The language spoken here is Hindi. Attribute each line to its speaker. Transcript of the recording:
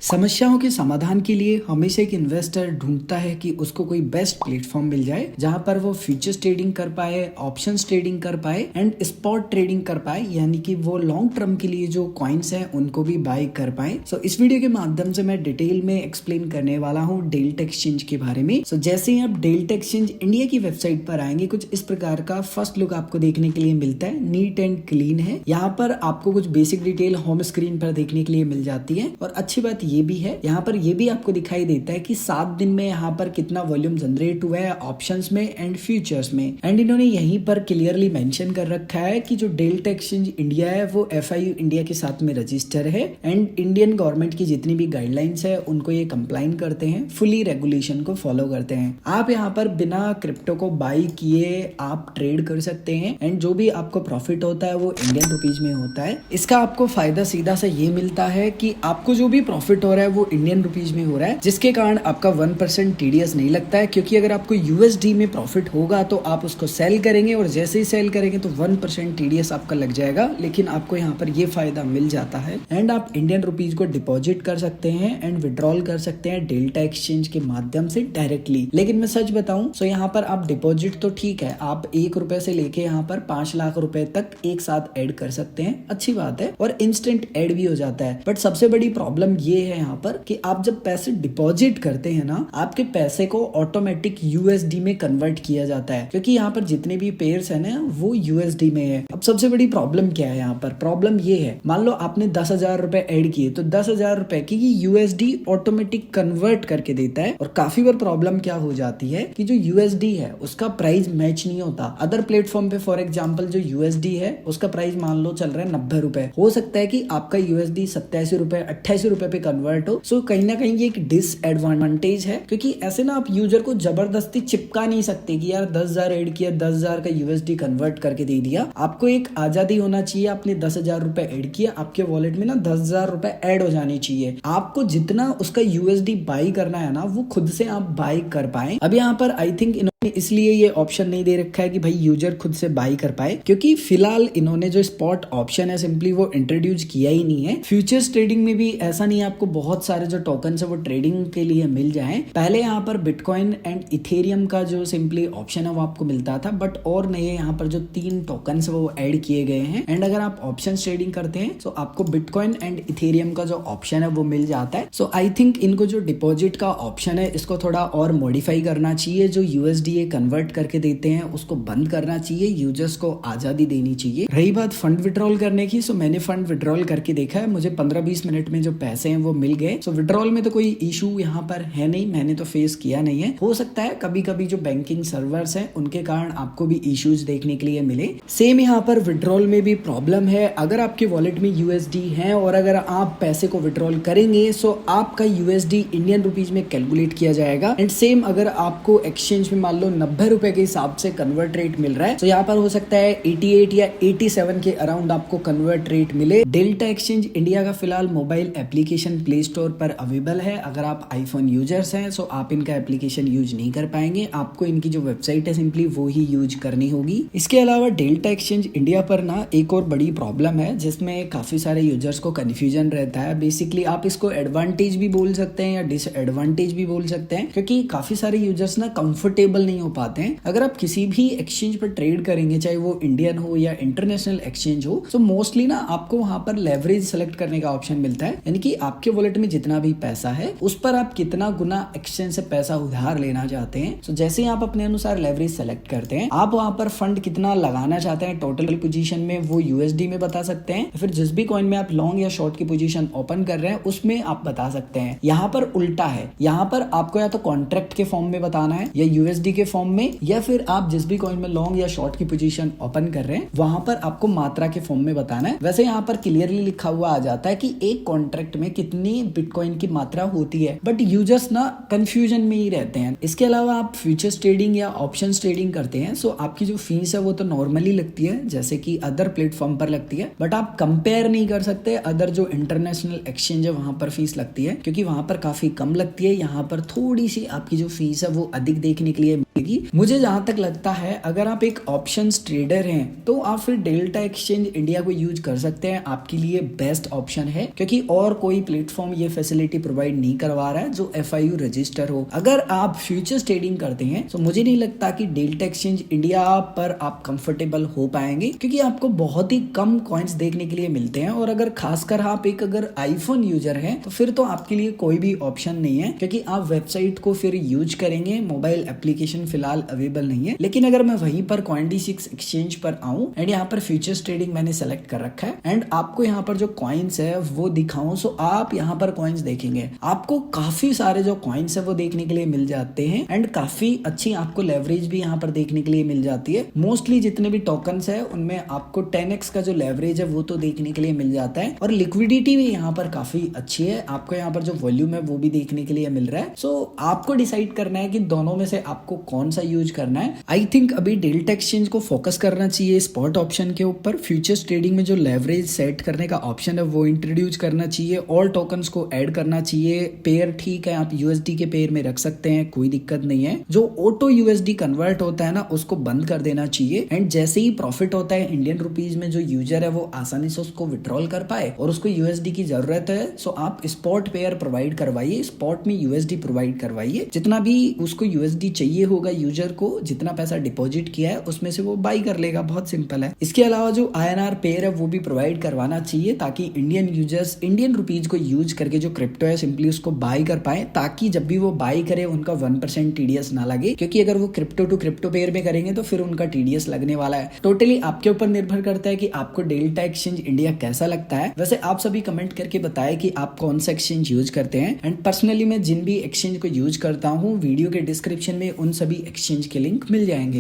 Speaker 1: समस्याओं के समाधान के लिए हमेशा एक इन्वेस्टर ढूंढता है कि उसको कोई बेस्ट प्लेटफॉर्म मिल जाए जहां पर वो फ्यूचर्स ट्रेडिंग कर पाए, ऑप्शंस ट्रेडिंग कर पाए एंड स्पॉट ट्रेडिंग कर पाए, यानी कि वो लॉन्ग टर्म के लिए जो कॉइन्स हैं उनको भी बाय कर पाए। सो इस वीडियो के माध्यम से मैं डिटेल में एक्सप्लेन करने वाला हूँ डेल्टा एक्सचेंज के बारे में। सो जैसे ही आप डेल्टा एक्सचेंज इंडिया की वेबसाइट पर आएंगे, कुछ इस प्रकार का फर्स्ट लुक आपको देखने के लिए मिलता है। नीट एंड क्लीन है। यहाँ पर आपको कुछ बेसिक डिटेल होम स्क्रीन पर देखने के लिए मिल जाती है और अच्छी बात ये भी है, यहाँ पर ये भी आपको दिखाई देता है कि 7 दिन में यहाँ पर कितना वॉल्यूम जनरेट हुआ है ऑप्शंस में एंड फ्यूचर्स में। एंड इन्होंने यहीं पर क्लियरली मेंशन कर रखा है कि जो डेल्टा एक्सचेंज इंडिया है वो FIU इंडिया के साथ में रजिस्टर है एंड इंडियन गवर्नमेंट की जितनी भी गाइडलाइंस है उनको ये कंप्लाइन करते हैं, फुली रेगुलेशन को फॉलो करते हैं। आप यहाँ पर बिना क्रिप्टो को बाई किए आप ट्रेड कर सकते हैं एंड जो भी आपको प्रॉफिट होता है वो इंडियन रुपीज में होता है। इसका आपको फायदा सीधा सा ये मिलता है कि आपको जो भी प्रॉफिट हो रहा है वो इंडियन रुपीज में हो रहा है, जिसके कारण आपका 1% TDS नहीं लगता है, क्योंकि अगर आपको USD में प्रॉफिट होगा तो आप उसको सेल करेंगे और जैसे ही सेल करेंगे तो 1% TDS आपका लग जाएगा, लेकिन आपको यहाँ पर ये फायदा मिल जाता है एंड आप इंडियन रुपीज को डिपॉजिट कर सकते हैं एंड विड्रॉल कर सकते हैं डेल्टा एक्सचेंज के माध्यम से डायरेक्टली। लेकिन मैं सच बताऊं तो यहाँ पर आप डिपॉजिट तो ठीक है, आप 1 रुपए से लेके यहाँ पर 5 लाख रुपए तक एक साथ ऐड कर सकते हैं, अच्छी बात है, और इंस्टेंट ऐड भी हो जाता है। बट सबसे बड़ी प्रॉब्लम ये है यहाँ पर कि आप जब पैसे डिपॉजिट करते हैं ना, आपके पैसे को ऑटोमेटिक USD में कन्वर्ट किया जाता है, क्योंकि यहाँ पर जितने भी पेयर्स है ना वो USD में है। अब सबसे बड़ी प्रॉब्लम क्या है यहाँ पर? प्रॉब्लम ये है, मान लो आपने 10,000 रुपए ऐड किए तो 10,000 रुपए की USD ऑटोमेटिक कन्वर्ट करके देता है। और काफी बार प्रॉब्लम क्या हो जाती है कि जो USD है उसका प्राइस मैच नहीं होता अदर प्लेटफॉर्म पे। फॉर एग्जाम्पल जो USD है उसका प्राइस मान लो चल रहा है 90 रुपए, हो सकता है कि आपका USD 87 रुपए 88 रुपए पे कन्वर्ट हो। सो कहीं ना कहीं ये एक डिसएडवांटेज है, क्योंकि ऐसे ना आप यूजर को जबरदस्ती चिपका नहीं सकते कि यार 10,000 ऐड किया, 10,000 का USD कन्वर्ट करके दे दिया। आपको एक आजादी होना चाहिए, आपने 10,000 रुपए ऐड किया, आपके वॉलेट में ना 10,000 रुपए ऐड हो जाने चाहिए। आपको जितना उसका USD बाई करना है ना वो खुद से आप बाई कर पाए। अब यहाँ पर आई थिंक इसलिए ये ऑप्शन नहीं दे रखा है कि भाई यूजर खुद से बाई कर पाए, क्योंकि फिलहाल इन्होंने जो स्पॉट ऑप्शन है सिंपली वो इंट्रोड्यूस किया ही नहीं है। फ्यूचर्स ट्रेडिंग में भी ऐसा नहीं है आपको बहुत सारे जो टोकन है वो ट्रेडिंग के लिए मिल जाए। पहले यहाँ पर बिटकॉइन एंड इथेरियम का जो सिंपली ऑप्शन है वो आपको मिलता था, बट और नहीं है, यहाँ पर जो 3 टोकन है वो ऐड किए गए हैं एंड अगर आप ऑप्शन ट्रेडिंग करते हैं तो आपको बिटकॉइन एंड इथेरियम का जो ऑप्शन है वो मिल जाता है। सो आई थिंक इनको जो डिपॉजिट का ऑप्शन है इसको थोड़ा और मॉडिफाई करना चाहिए। जो USD कन्वर्ट करके देते हैं उसको बंद करना चाहिए, यूजर्स को आजादी देनी चाहिए। रही बात फंड विड्रॉल करने की, सो मैंने फंड विड्रॉल करके देखा है, मुझे 15-20 मिनट में जो पैसे हैं वो मिल गए। सो विड्रॉल में तो कोई इशू यहाँ पर है नहीं, मैंने तो फेस किया नहीं है। हो सकता है कभी कभी जो बैंकिंग सर्वर्स हैं उनके कारण आपको भी इश्यूज देखने के लिए मिले। सेम यहाँ पर विड्रॉल में भी प्रॉब्लम है। अगर आपके वॉलेट में USD है और अगर आप पैसे को विड्रॉल करेंगे सो आपका USD इंडियन रुपीज में कैलकुलेट किया जाएगा एंड सेम अगर आपको एक्सचेंज में मान लो 90 रुपए के हिसाब से कन्वर्ट रेट मिल रहा है तो यहाँ पर हो सकता है 88 या 87 के अराउंड आपको कन्वर्ट रेट मिले। डेल्टा एक्सचेंज इंडिया का फिलहाल मोबाइल एप्लीकेशन प्ले स्टोर पर अवेलेबल है। अगर आप आईफोन यूजर्स हैं तो आप इनका एप्लीकेशन यूज नहीं कर पाएंगे, आपको इनकी जो वेबसाइट है सिंपली वो ही यूज करनी होगी। इसके अलावा डेल्टा एक्सचेंज इंडिया पर ना एक और बड़ी प्रॉब्लम है जिसमें काफी सारे यूजर्स को कंफ्यूजन रहता है। बेसिकली आप इसको एडवांटेज भी बोल सकते हैं या डिसएडवांटेज भी बोल सकते हैं, क्योंकि काफी सारे यूजर्स ना कंफर्टेबल नहीं हो पाते हैं। अगर आप किसी भी एक्सचेंज पर ट्रेड करेंगे, चाहे वो इंडियन हो या इंटरनेशनल एक्सचेंज हो, तो मोस्टली ना आपको वहां पर लेवरेज सेलेक्ट करने का ऑप्शन मिलता है, यानी कि आपके वॉलेट में जितना भी पैसा है उस पर आप कितना गुना एक्सचेंज से पैसा उधार लेना चाहते हैं। तो जैसे ही आप अपने अनुसार लेवरेज सेलेक्ट करते हैं, आप वहां पर फंड कितना लगाना चाहते हैं टोटल पोजीशन में वो USD में बता सकते हैं, फिर जिस भी कॉइन में आप लॉन्ग या शॉर्ट की पोजीशन ओपन कर रहे हैं उसमें आप बता सकते हैं। यहाँ पर उल्टा है, यहाँ पर आपको या तो कॉन्ट्रैक्ट के फॉर्म में बताना है या USD के फॉर्म में, या फिर आप जिस भी कॉइन में लॉन्ग या शॉर्ट की पोजीशन ओपन कर रहे हैं वहां पर आपको मात्रा के फॉर्म में बताना है। वैसे यहाँ पर क्लियरली लिखा हुआ आ जाता है कि एक कॉन्ट्रैक्ट में कितनी बिटकॉइन की मात्रा होती है, बट यूजर्स ना कंफ्यूजन में ही रहते हैं। इसके अलावा आप फ्यूचर्स ट्रेडिंग या ऑप्शंस ट्रेडिंग करते हैं सो आपकी जो फीस है वो तो नॉर्मली लगती है जैसे कि अदर प्लेटफॉर्म पर लगती है, बट आप कंपेयर नहीं कर सकते अदर जो इंटरनेशनल एक्सचेंज है वहां पर फीस लगती है, क्योंकि वहां पर काफी कम लगती है, यहाँ पर थोड़ी सी आपकी जो फीस है वो अधिक देखने के लिए मिलेगी। मुझे जहां तक लगता है अगर आप एक ऑप्शंस ट्रेडर हैं तो आप फिर डेल्टा एक्सचेंज इंडिया को यूज कर सकते हैं, आपके लिए बेस्ट ऑप्शन है, क्योंकि और कोई प्लेटफॉर्म ये फैसिलिटी प्रोवाइड नहीं करवा रहा है जो FIU रजिस्टर हो। अगर आप फ्यूचर्स ट्रेडिंग करते हैं तो मुझे नहीं लगता कि डेल्टा एक्सचेंज इंडिया पर आप कंफर्टेबल हो पाएंगे, क्योंकि आपको बहुत ही कम कॉइन्स देखने के लिए मिलते हैं। और अगर खासकर आप एक अगर आईफोन यूजर हैं तो फिर तो आपके लिए कोई भी ऑप्शन नहीं है, क्योंकि आप वेबसाइट को फिर यूज करेंगे, मोबाइल एप्लीकेशन फिलहाल अवेलेबल नहीं है। लेकिन अगर मैं वहीं पर CoinD6 एक्सचेंज पर आऊं एंड यहाँ पर फ्यूचर्स ट्रेडिंग मैंने सेलेक्ट कर रखा है एंड आपको यहाँ पर जो कॉइन्स है वो दिखाऊं, सो आप यहाँ पर कॉइन्स देखेंगे, आपको काफी सारे जो कॉइन्स है वो देखने के लिए मिल जाते हैं एंड काफी अच्छी आपको लेवरेज भी यहाँ पर देखने के लिए मिल जाती है। मोस्टली जितने भी टोकन्स है उनमें आपको 10x का जो लेवरेज है वो तो देखने के लिए मिल जाता है और लिक्विडिटी भी यहाँ पर काफी अच्छी है, आपको यहाँ पर जो वॉल्यूम है वो भी देखने के लिए मिल रहा है। सो आपको डिसाइड करना है कि दोनों में से आपको कौन सा यूज करना है। आई थिंक अभी डेल्टा एक्सचेंज को फोकस करना चाहिए स्पॉट ऑप्शन के ऊपर। फ्यूचर्स ट्रेडिंग में जो लेवरेज सेट करने का ऑप्शन है वो इंट्रोड्यूस करना चाहिए, ऑल टोकन्स को ऐड करना चाहिए। पेयर ठीक है, आप USD के पेयर में रख सकते हैं, कोई दिक्कत नहीं है। जो ऑटो USD कन्वर्ट होता है ना उसको बंद कर देना चाहिए एंड जैसे ही प्रॉफिट होता है इंडियन रुपीज में जो यूजर है वो आसानी से उसको विड्रॉल कर पाए और उसको USD की जरूरत है, सो आप स्पॉट पेयर प्रोवाइड करवाइए, स्पॉट में USD प्रोवाइड करवाइए। जितना भी उसको USD चाहिए होगा यूजर को, जितना पैसा डिपॉजिट किया है उसमें से वो बाई कर लेगा, बहुत सिंपल है। इसके अलावा जो INR पेयर है वो भी प्रोवाइड करवाना चाहिए ताकि इंडियन यूजर्स इंडियन रुपीज को यूज करके जो क्रिप्टो है सिंपली उसको बाई कर पाए, ताकि जब भी वो बाई करे उनका 1% TDS ना लगे, क्योंकि अगर वो क्रिप्टो टू क्रिप्टो पेयर में करेंगे तो फिर उनका TDS लगने वाला है। टोटली आपके ऊपर निर्भर करता है कि आपको डेल्टा एक्सचेंज इंडिया कैसा लगता है। वैसे आप सभी कमेंट करके बताएं कि आप कौन सा एक्सचेंज यूज करते हैं एंड पर्सनली मैं जिन भी एक्सचेंज को यूज करता हूँ वीडियो के डिस्क्रिप्शन में उन सभी एक्सचेंज के लिंक मिल जाएंगे।